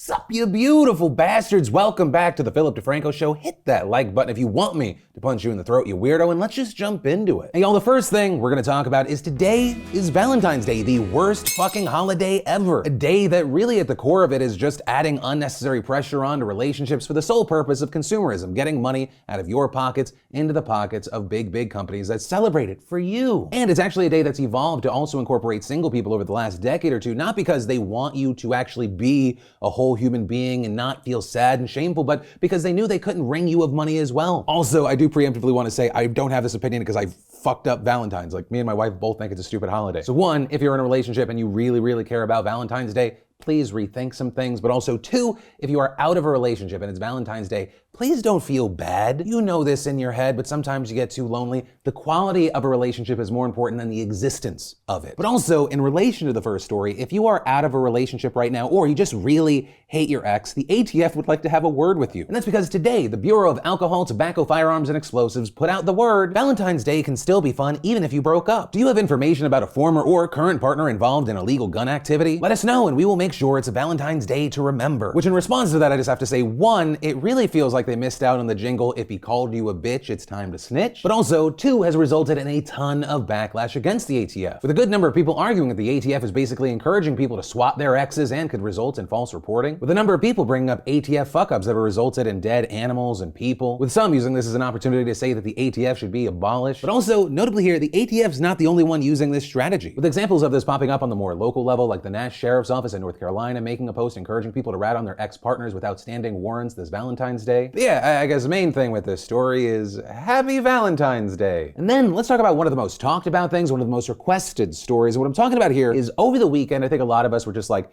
Sup, you beautiful bastards? Welcome back to the Philip DeFranco Show. Hit that like button if you want me to punch you in the throat, you weirdo, and let's just jump into it. Hey, y'all, the first thing we're gonna talk about is today is Valentine's Day, the worst fucking holiday ever. A day that really at the core of it is just adding unnecessary pressure onto relationships for the sole purpose of consumerism, getting money out of your pockets into the pockets of big companies that celebrate it for you. And it's actually a day that's evolved to also incorporate single people over the last decade or two, not because they want you to actually be a whole human being and not feel sad and shameful, but because they knew they couldn't wring you of money as well. Also, I do preemptively want to say I don't have this opinion because I fucked up Valentine's. Like, me and my wife both think it's a stupid holiday. So one, if you're in a relationship and you really care about Valentine's Day, please rethink some things. But also two, if you are out of a relationship and it's Valentine's Day, please don't feel bad. You know this in your head, but sometimes you get too lonely. The quality of a relationship is more important than the existence of it. But also, in relation to the first story, if you are out of a relationship right now, or you just really hate your ex, the ATF would like to have a word with you. And that's because today, the Bureau of Alcohol, Tobacco, Firearms, and Explosives put out the word, Valentine's Day can still be fun even if you broke up. Do you have information about a former or current partner involved in illegal gun activity? Let us know and we will make sure it's a Valentine's Day to remember. Which in response to that, I just have to say, one, it really feels like they missed out on the jingle, if he called you a bitch, it's time to snitch. But also, two, has resulted in a ton of backlash against the ATF, with a good number of people arguing that the ATF is basically encouraging people to swap their exes and could result in false reporting, with a number of people bringing up ATF fuck-ups that have resulted in dead animals and people, with some using this as an opportunity to say that the ATF should be abolished. But also, notably here, the ATF's not the only one using this strategy, with examples of this popping up on the more local level, like the Nash Sheriff's Office in North Carolina making a post encouraging people to rat on their ex-partners with outstanding warrants this Valentine's Day. But yeah, I guess the main thing with this story is Happy Valentine's Day. And then let's talk about one of the most talked about things, one of the most requested stories. And what I'm talking about here is over the weekend, I think a lot of us were just like,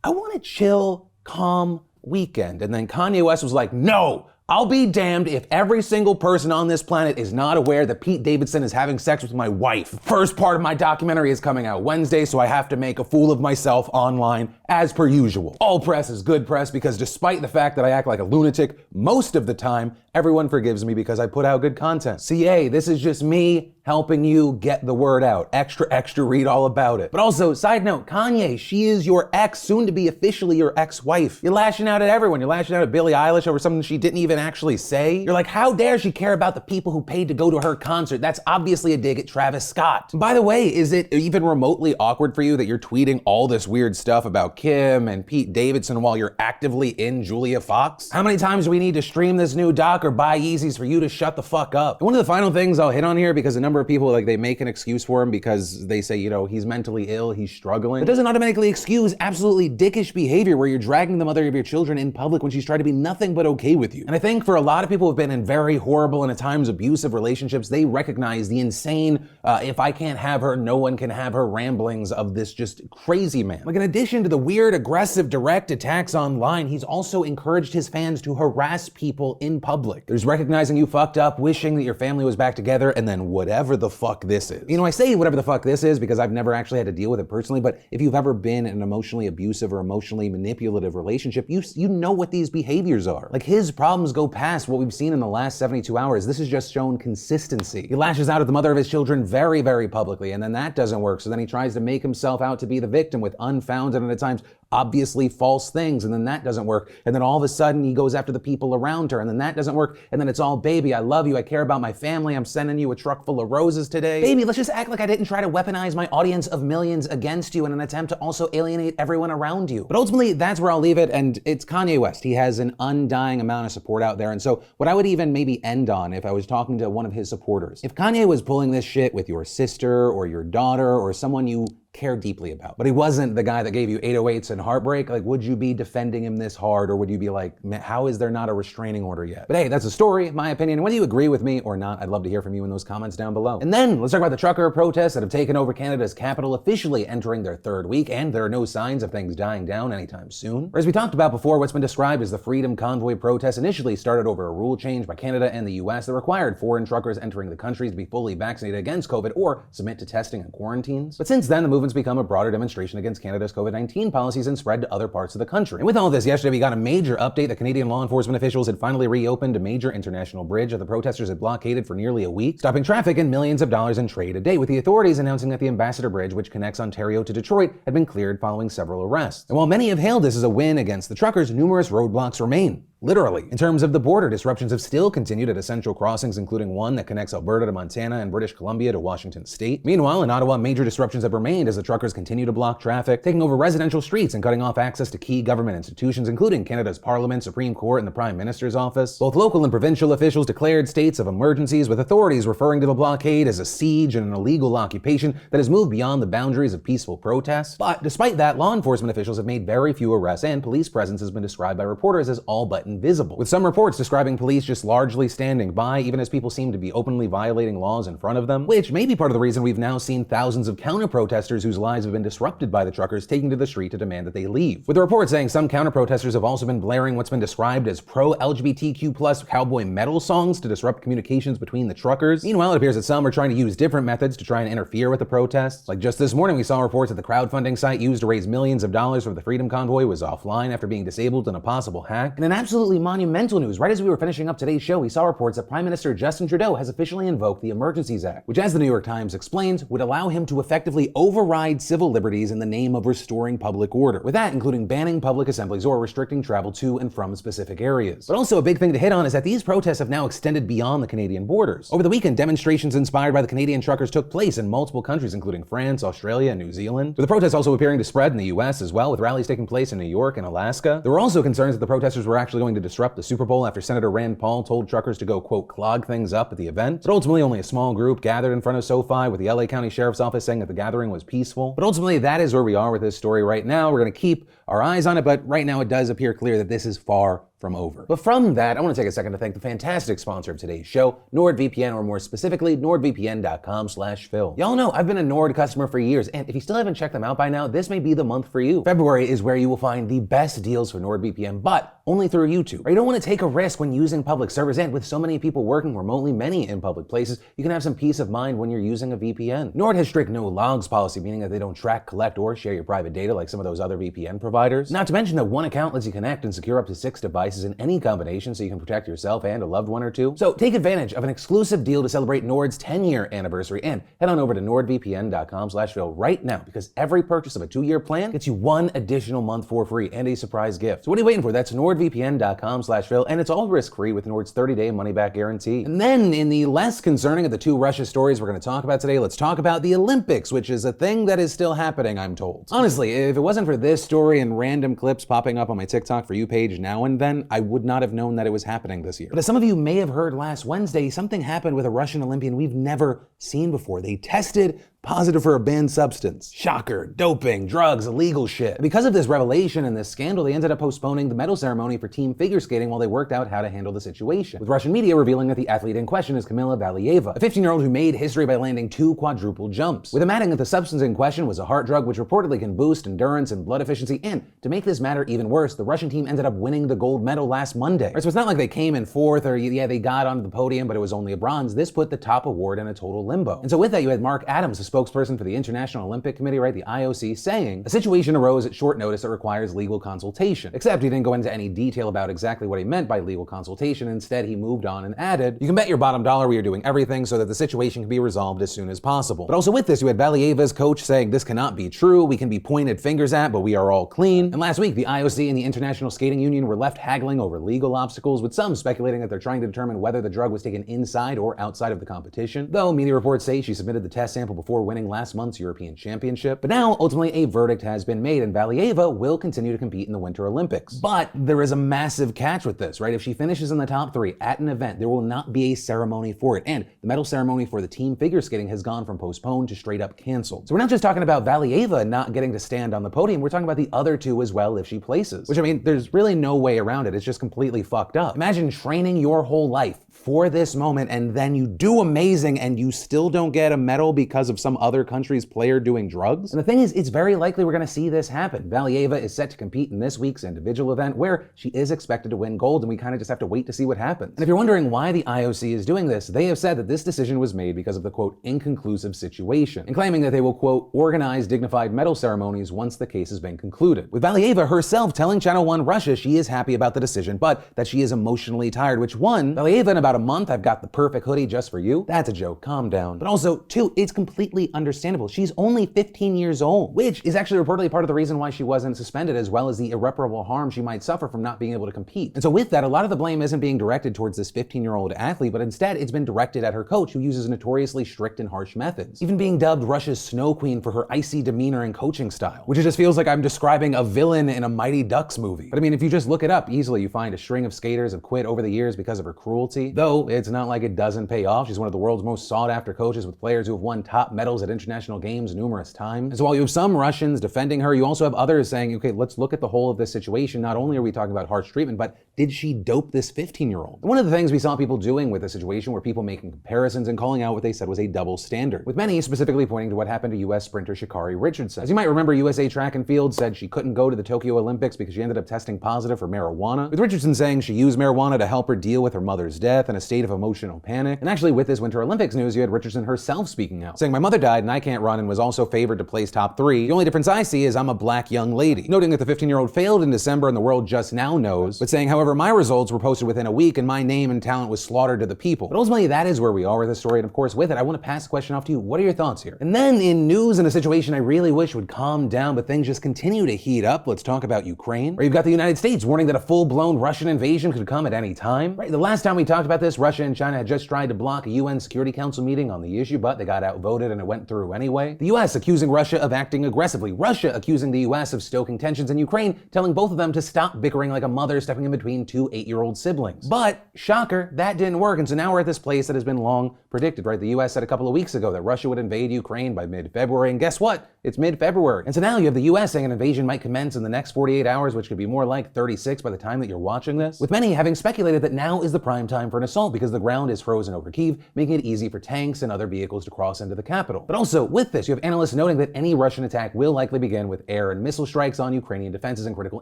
I want a chill, calm weekend. And then Kanye West was like, no, I'll be damned if every single person on this planet is not aware that Pete Davidson is having sex with my wife. First part of my documentary is coming out Wednesday, so I have to make a fool of myself online as per usual. All press is good press because despite the fact that I act like a lunatic most of the time, everyone forgives me because I put out good content. CA, this is just me helping you get the word out. Extra, read all about it. But also, side note, Kanye, she is your ex, soon to be officially your ex-wife. You're lashing out at everyone. You're lashing out at Billie Eilish over something she didn't even actually say. You're like, how dare she care about the people who paid to go to her concert? That's obviously a dig at Travis Scott. By the way, is it even remotely awkward for you that you're tweeting all this weird stuff about Kim and Pete Davidson while you're actively in Julia Fox? How many times do we need to stream this new doc or buy Yeezys for you to shut the fuck up? And one of the final things I'll hit on here, because a number of people, like, they make an excuse for him because they say, you know, he's mentally ill, he's struggling. It doesn't automatically excuse absolutely dickish behavior where you're dragging the mother of your children in public when she's trying to be nothing but okay with you. And I think for a lot of people who've been in very horrible and at times abusive relationships, they recognize the insane, if I can't have her, no one can have her ramblings of this just crazy man. Like, in addition to the weird, aggressive, direct attacks online, he's also encouraged his fans to harass people in public. There's recognizing you fucked up, wishing that your family was back together, and then whatever the fuck this is. You know, I say whatever the fuck this is because I've never actually had to deal with it personally, but if you've ever been in an emotionally abusive or emotionally manipulative relationship, you know what these behaviors are. Like, his problems go past what we've seen in the last 72 hours. This has just shown consistency. He lashes out at the mother of his children very publicly, and then that doesn't work, so then he tries to make himself out to be the victim with unfounded and at times obviously false things, and then that doesn't work. And then all of a sudden he goes after the people around her, and then that doesn't work. And then it's all, baby, I love you, I care about my family, I'm sending you a truck full of roses today. Baby, let's just act like I didn't try to weaponize my audience of millions against you in an attempt to also alienate everyone around you. But ultimately, that's where I'll leave it, and it's Kanye West. He has an undying amount of support out there, and so what I would even maybe end on if I was talking to one of his supporters, if Kanye was pulling this shit with your sister or your daughter or someone you care deeply about, but he wasn't the guy that gave you 808s and heartbreak, like, would you be defending him this hard, or would you be like, man, how is there not a restraining order yet? But hey, that's a story, my opinion. Whether you agree with me or not, I'd love to hear from you in those comments down below. And then let's talk about the trucker protests that have taken over Canada's capital, officially entering their third week, and there are no signs of things dying down anytime soon. Or as we talked about before, what's been described as the Freedom Convoy protests initially started over a rule change by Canada and the US that required foreign truckers entering the country to be fully vaccinated against COVID or submit to testing and quarantines. But since then, the movement movements become a broader demonstration against Canada's COVID-19 policies and spread to other parts of the country. And with all of this, yesterday we got a major update that Canadian law enforcement officials had finally reopened a major international bridge that the protesters had blockaded for nearly a week, stopping traffic and millions of dollars in trade a day, with the authorities announcing that the Ambassador Bridge, which connects Ontario to Detroit, had been cleared following several arrests. And while many have hailed this as a win against the truckers, numerous roadblocks remain. Literally. In terms of the border, disruptions have still continued at essential crossings, including one that connects Alberta to Montana and British Columbia to Washington State. Meanwhile, in Ottawa, major disruptions have remained as the truckers continue to block traffic, taking over residential streets and cutting off access to key government institutions, including Canada's Parliament, Supreme Court, and the Prime Minister's office. Both local and provincial officials declared states of emergencies, with authorities referring to the blockade as a siege and an illegal occupation that has moved beyond the boundaries of peaceful protests. But despite that, law enforcement officials have made very few arrests, and police presence has been described by reporters as all but invisible, with some reports describing police just largely standing by, even as people seem to be openly violating laws in front of them, which may be part of the reason we've now seen thousands of counter-protesters whose lives have been disrupted by the truckers taking to the street to demand that they leave. With the report saying some counter-protesters have also been blaring what's been described as pro-LGBTQ+ cowboy metal songs to disrupt communications between the truckers. Meanwhile, it appears that some are trying to use different methods to try and interfere with the protests. Like just this morning, we saw reports that the crowdfunding site used to raise millions of dollars for the Freedom Convoy was offline after being disabled in a possible hack. And an absolutely monumental news, right as we were finishing up today's show, we saw reports that Prime Minister Justin Trudeau has officially invoked the Emergencies Act, which, as the New York Times explains, would allow him to effectively override civil liberties in the name of restoring public order, with that including banning public assemblies or restricting travel to and from specific areas. But also a big thing to hit on is that these protests have now extended beyond the Canadian borders. Over the weekend, demonstrations inspired by the Canadian truckers took place in multiple countries, including France, Australia, and New Zealand, with the protests also appearing to spread in the US as well, with rallies taking place in New York and Alaska. There were also concerns that the protesters were actually going to disrupt the Super Bowl after Senator Rand Paul told truckers to go, quote, clog things up at the event. But ultimately, only a small group gathered in front of SoFi, with the LA County Sheriff's Office saying that the gathering was peaceful. But ultimately, that is where we are with this story right now. We're going to keep our eyes on it, but right now it does appear clear that this is far from over. But from that, I want to take a second to thank the fantastic sponsor of today's show, NordVPN, or more specifically, nordvpn.com/Phil. Y'all know I've been a Nord customer for years, and if you still haven't checked them out by now, this may be the month for you. February is where you will find the best deals for NordVPN, but only through YouTube. Or you don't want to take a risk when using public servers, and with so many people working remotely, many in public places, you can have some peace of mind when you're using a VPN. Nord has strict no logs policy, meaning that they don't track, collect, or share your private data like some of those other VPN providers. Not to mention that one account lets you connect and secure up to 6 devices in any combination, so you can protect yourself and a loved one or two. So take advantage of an exclusive deal to celebrate Nord's 10-year anniversary and head on over to nordvpn.com/Phil right now, because every purchase of a 2-year plan gets you 1 additional month for free and a surprise gift. So what are you waiting for? That's nordvpn.com/Phil, and it's all risk-free with Nord's 30-day money-back guarantee. And then in the less concerning of the 2 Russia stories we're going to talk about today, let's talk about the Olympics, which is a thing that is still happening, I'm told. Honestly, if it wasn't for this story and random clips popping up on my TikTok For You page now and then, I would not have known that it was happening this year. But as some of you may have heard last Wednesday, something happened with a Russian Olympian we've never seen before. They tested positive for a banned substance. Shocker, doping, drugs, illegal shit. And because of this revelation and this scandal, they ended up postponing the medal ceremony for team figure skating while they worked out how to handle the situation, with Russian media revealing that the athlete in question is Kamila Valieva, a 15-year-old who made history by landing 2 quadruple jumps, with them adding that the substance in question was a heart drug which reportedly can boost endurance and blood efficiency, and to make this matter even worse, the Russian team ended up winning the gold medal last Monday. Right, so it's not like they came in 4th or yeah, they got onto the podium, but it was only a bronze. This put the top award in a total limbo. And so with that, you had Mark Adams, the spokesperson for the International Olympic Committee, right, the IOC, saying a situation arose at short notice that requires legal consultation. Except he didn't go into any detail about exactly what he meant by legal consultation. Instead, he moved on and added, "You can bet your bottom dollar we are doing everything so that the situation can be resolved as soon as possible." But also with this, you had Valieva's coach saying, "This cannot be true. We can be pointed fingers at, but we are all clean." And last week, the IOC and the International Skating Union were left haggling over legal obstacles, with some speculating that they're trying to determine whether the drug was taken inside or outside of the competition. Though media reports say she submitted the test sample before winning last month's European Championship. But now, ultimately, a verdict has been made, and Valieva will continue to compete in the Winter Olympics. But there is a massive catch with this, right? If she finishes in the top 3 at an event, there will not be a ceremony for it. And the medal ceremony for the team figure skating has gone from postponed to straight up canceled. So we're not just talking about Valieva not getting to stand on the podium, we're talking about the other 2 as well if she places. Which, I mean, there's really no way around it. It's just completely fucked up. Imagine training your whole life for this moment and then you do amazing and you still don't get a medal because of some other country's player doing drugs? And the thing is, it's very likely we're gonna see this happen. Valieva is set to compete in this week's individual event where she is expected to win gold, and we kind of just have to wait to see what happens. And if you're wondering why the IOC is doing this, they have said that this decision was made because of the quote, inconclusive situation, and claiming that they will quote, organize dignified medal ceremonies once the case has been concluded. With Valieva herself telling Channel One Russia she is happy about the decision, but that she is emotionally tired, which one, Valieva, in about a month, I've got the perfect hoodie just for you. That's a joke, calm down. But also, two, it's completely understandable. She's only 15 years old, which is actually reportedly part of the reason why she wasn't suspended, as well as the irreparable harm she might suffer from not being able to compete. And so with that, a lot of the blame isn't being directed towards this 15-year-old athlete, but instead it's been directed at her coach, who uses notoriously strict and harsh methods, even being dubbed Russia's Snow Queen for her icy demeanor and coaching style, which it just feels like I'm describing a villain in a Mighty Ducks movie. But I mean, if you just look it up, easily you find a string of skaters have quit over the years because of her cruelty, though it's not like it doesn't pay off. She's one of the world's most sought-after coaches, with players who have won top medals at international games numerous times. And so while you have some Russians defending her, you also have others saying, okay, let's look at the whole of this situation. Not only are we talking about harsh treatment, but did she dope this 15-year-old? And one of the things we saw people doing with the situation were people making comparisons and calling out what they said was a double standard, with many specifically pointing to what happened to U.S. sprinter Sha'Carri Richardson. As you might remember, USA Track and Field said she couldn't go to the Tokyo Olympics because she ended up testing positive for marijuana, with Richardson saying she used marijuana to help her deal with her mother's death in a state of emotional panic. And actually, with this Winter Olympics news, you had Richardson herself speaking out, saying, "My mother died and I can't run and was also favored to place top 3. The only difference I see is I'm a black young lady," noting that the 15-year-old failed in December and the world just now knows, but saying, however, my results were posted within a week and my name and talent was slaughtered to the people. But ultimately, that is where we are with the story, and of course, with it, I want to pass the question off to you. What are your thoughts here? And then in news in a situation I really wish would calm down, but things just continue to heat up, let's talk about Ukraine, where you've got the United States warning that a full-blown Russian invasion could come at any time. Right, the last time we talked about this, Russia and China had just tried to block a UN Security Council meeting on the issue, but they got outvoted and it went through anyway. The US accusing Russia of acting aggressively, Russia accusing the US of stoking tensions, and Ukraine telling both of them to stop bickering like a mother stepping in between two 8-year-old siblings. But, shocker, that didn't work, and so now we're at this place that has been long predicted, right? The US said a couple of weeks ago that Russia would invade Ukraine by mid-February, and guess what? It's mid-February. And so now you have the US saying an invasion might commence in the next 48 hours, which could be more like 36 by the time that you're watching this, with many having speculated that now is the prime time for an assault because the ground is frozen over Kyiv, making it easy for tanks and other vehicles to cross into the capital. But also, with this, you have analysts noting that any Russian attack will likely begin with air and missile strikes on Ukrainian defenses and critical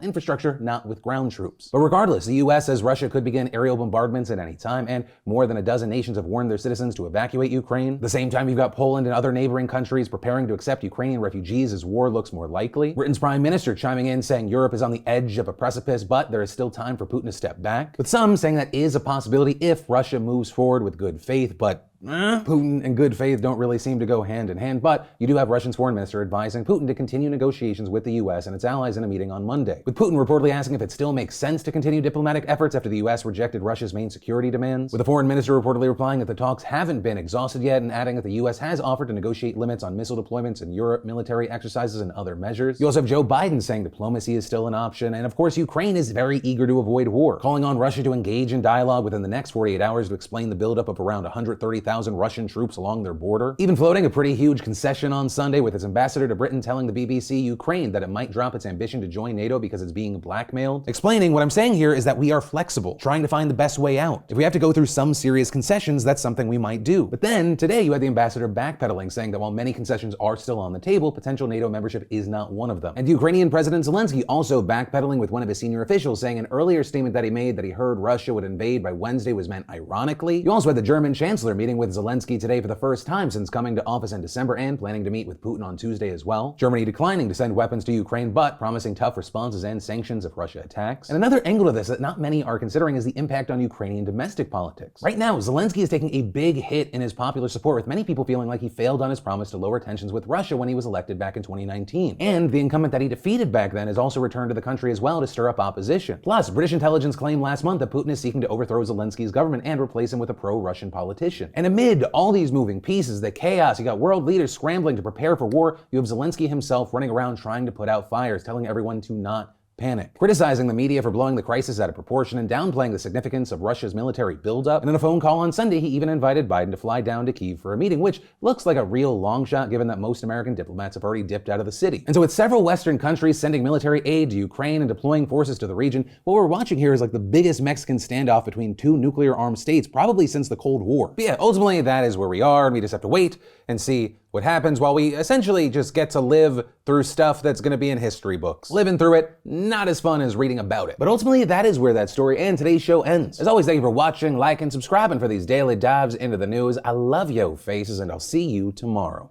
infrastructure, not with ground troops. But regardless, the US says Russia could begin aerial bombardments at any time, and more than a dozen nations have warned their citizens to evacuate Ukraine. At the same time, you've got Poland and other neighboring countries preparing to accept Ukrainian refugees as war looks more likely. Britain's prime minister chiming in saying Europe is on the edge of a precipice, but there is still time for Putin to step back, with some saying that is a possibility if Russia moves forward with good faith, but Putin and good faith don't really seem to go hand in hand, but you do have Russia's foreign minister advising Putin to continue negotiations with the US and its allies in a meeting on Monday, with Putin reportedly asking if it still makes sense to continue diplomatic efforts after the US rejected Russia's main security demands, with the foreign minister reportedly replying that the talks haven't been exhausted yet and adding that the US has offered to negotiate limits on missile deployments in Europe, military exercises, and other measures. You also have Joe Biden saying diplomacy is still an option, and of course Ukraine is very eager to avoid war, calling on Russia to engage in dialogue within the next 48 hours to explain the buildup of around 130,000 Russian troops along their border, even floating a pretty huge concession on Sunday with its ambassador to Britain telling the BBC Ukraine that it might drop its ambition to join NATO because it's being blackmailed, explaining what I'm saying here is that we are flexible, trying to find the best way out. If we have to go through some serious concessions, that's something we might do. But then today you had the ambassador backpedaling, saying that while many concessions are still on the table, potential NATO membership is not one of them. And Ukrainian President Zelensky also backpedaling, with one of his senior officials saying an earlier statement that he made that he heard Russia would invade by Wednesday was meant ironically. You also had the German chancellor meeting with Zelensky today for the first time since coming to office in December and planning to meet with Putin on Tuesday as well. Germany declining to send weapons to Ukraine, but promising tough responses and sanctions if Russia attacks. And another angle to this that not many are considering is the impact on Ukrainian domestic politics. Right now, Zelensky is taking a big hit in his popular support, with many people feeling like he failed on his promise to lower tensions with Russia when he was elected back in 2019. And the incumbent that he defeated back then has also returned to the country as well to stir up opposition. Plus, British intelligence claimed last month that Putin is seeking to overthrow Zelensky's government and replace him with a pro-Russian politician. And amid all these moving pieces, the chaos, you got world leaders scrambling to prepare for war, you have Zelensky himself running around trying to put out fires, telling everyone to not panic, criticizing the media for blowing the crisis out of proportion and downplaying the significance of Russia's military buildup. And in a phone call on Sunday, he even invited Biden to fly down to Kyiv for a meeting, which looks like a real long shot given that most American diplomats have already dipped out of the city. And so with several Western countries sending military aid to Ukraine and deploying forces to the region, what we're watching here is like the biggest Mexican standoff between two nuclear-armed states probably since the Cold War. But yeah, ultimately that is where we are, and we just have to wait and see what happens while we essentially just get to live through stuff that's gonna be in history books. Living through it, not as fun as reading about it. But ultimately, that is where that story and today's show ends. As always, thank you for watching, liking, subscribing for these daily dives into the news. I love yo faces, and I'll see you tomorrow.